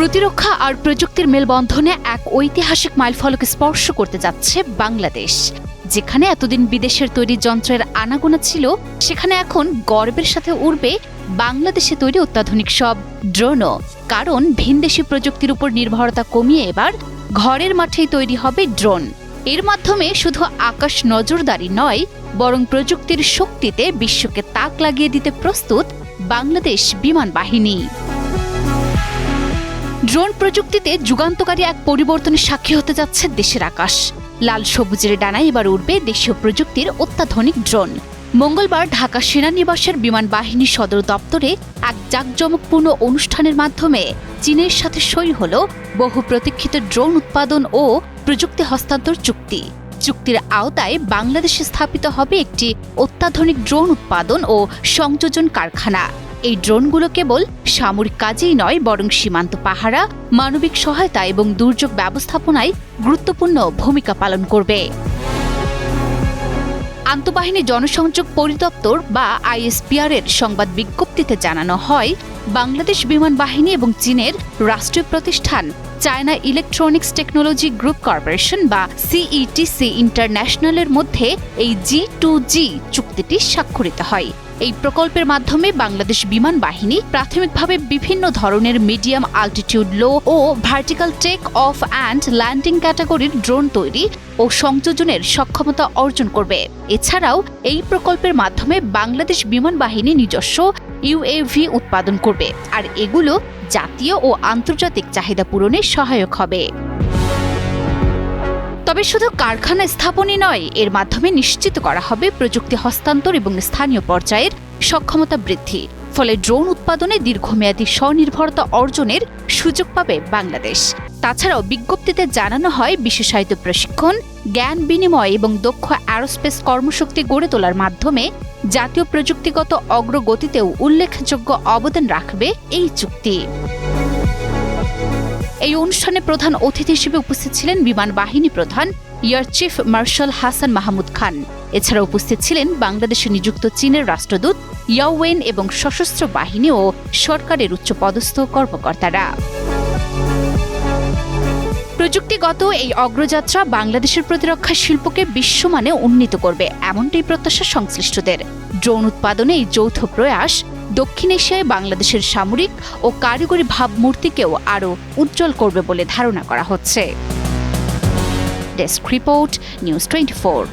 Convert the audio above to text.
প্রতিরক্ষা আর প্রযুক্তির মেলবন্ধনে এক ঐতিহাসিক মাইলফলক স্পর্শ করতে যাচ্ছে বাংলাদেশ। যেখানে এতদিন বিদেশের তৈরি যন্ত্রের আনাগোনা ছিল, সেখানে এখন গর্বের সাথে উড়বে বাংলাদেশে তৈরি অত্যাধুনিক সব ড্রোনও। কারণ ভিনদেশি প্রযুক্তির উপর নির্ভরতা কমিয়ে এবার ঘরের মাঠেই তৈরি হবে ড্রোন। এর মাধ্যমে শুধু আকাশ নজরদারি নয়, বরং প্রযুক্তির শক্তিতে বিশ্বকে তাক লাগিয়ে দিতে প্রস্তুত বাংলাদেশ বিমান বাহিনী। ড্রোন প্রযুক্তিতে যুগান্তকারী এক পরিবর্তনের সাক্ষী হতে যাচ্ছে দেশের আকাশ। লাল সবুজের ডানায় এবার উড়বে দেশীয় প্রযুক্তির অত্যাধুনিক ড্রোন। মঙ্গলবার ঢাকা সেনানিবাসের বিমান বাহিনী সদর দপ্তরে এক জাঁকজমকপূর্ণ অনুষ্ঠানের মাধ্যমে চীনের সাথে সই হল বহু প্রতীক্ষিত ড্রোন উৎপাদন ও প্রযুক্তি হস্তান্তর চুক্তি। চুক্তির আওতায় বাংলাদেশে স্থাপিত হবে একটি অত্যাধুনিক ড্রোন উৎপাদন ও সংযোজন কারখানা। এই ড্রোনগুলো কেবল সামরিক কাজেই নয়, বরং সীমান্ত পাহারা, মানবিক সহায়তা এবং দুর্যোগ ব্যবস্থাপনায় গুরুত্বপূর্ণ ভূমিকা পালন করবে। আন্তঃবাহিনী জনসংযোগ পরিদপ্তর বা আইএসপিআর এর সংবাদ বিজ্ঞপ্তিতে জানানো হয়, বাংলাদেশ বিমান বাহিনী এবং চীনের রাষ্ট্রীয় প্রতিষ্ঠান China electronics technology group corporation বা সিইটিসি ইন্টারন্যাশনালের মধ্যে এই G2G চুক্তিটি স্বাক্ষরিত হয়। এই প্রকল্পের মাধ্যমে বাংলাদেশ বিমান বাহিনী প্রাথমিকভাবে বিভিন্ন ধরনের মিডিয়াম আল্টিটিউড, লো ও vertical take off and landing ক্যাটাগরির ড্রোন তৈরি ও সংযোজনের সক্ষমতা অর্জন করবে। এছাড়াও এই প্রকল্পের মাধ্যমে বাংলাদেশ বিমান বাহিনী নিজস্ব ইউএভি উৎপাদন করবে, আর এগুলো জাতীয় ও আন্তর্জাতিক চাহিদা পূরণে সহায়ক হবে। তবে শুধু কারখানা স্থাপনই নয়, এর মাধ্যমে নিশ্চিত করা হবে প্রযুক্তি হস্তান্তর এবং স্থানীয় পর্যায়ের সক্ষমতা বৃদ্ধি। ফলে ড্রোন উৎপাদনে দীর্ঘমেয়াদী স্বনির্ভরতা অর্জনের সুযোগ পাবে বাংলাদেশ। তাছাড়াও বিজ্ঞপ্তিতে জানানো হয়, বিশেষায়িত প্রশিক্ষণ, জ্ঞান বিনিময় এবং দক্ষ অ্যারোস্পেস কর্মশক্তি গড়ে তোলার মাধ্যমে জাতীয় প্রযুক্তিগত অগ্রগতিতেও উল্লেখযোগ্য অবদান রাখবে এই চুক্তি। এই অনুষ্ঠানে প্রধান অতিথি হিসেবে উপস্থিত ছিলেন বিমান বাহিনী প্রধান air chief marshal Hasan Mahmud Khan. এছাড়া উপস্থিত ছিলেন বাংলাদেশে নিযুক্ত চীনের রাষ্ট্রদূত ইয়াও ওয়েন এবং সশস্ত্র বাহিনী ও সরকারের উচ্চপদস্থ কর্মকর্তারা। প্রযুক্তিগত এই অগ্রযাত্রা বাংলাদেশের প্রতিরক্ষা শিল্পকে বিশ্বমানে উন্নীত করবে, এমনটাই প্রত্যাশা সংশ্লিষ্টদের। ড্রোন উৎপাদনে এই যৌথ প্রয়াস দক্ষিণ এশিয়ায় বাংলাদেশের সামরিক ও কারিগরি ভাবমূর্তিকেও আরও উজ্জ্বল করবে বলে ধারণা করা হচ্ছে। Desk report, news 24।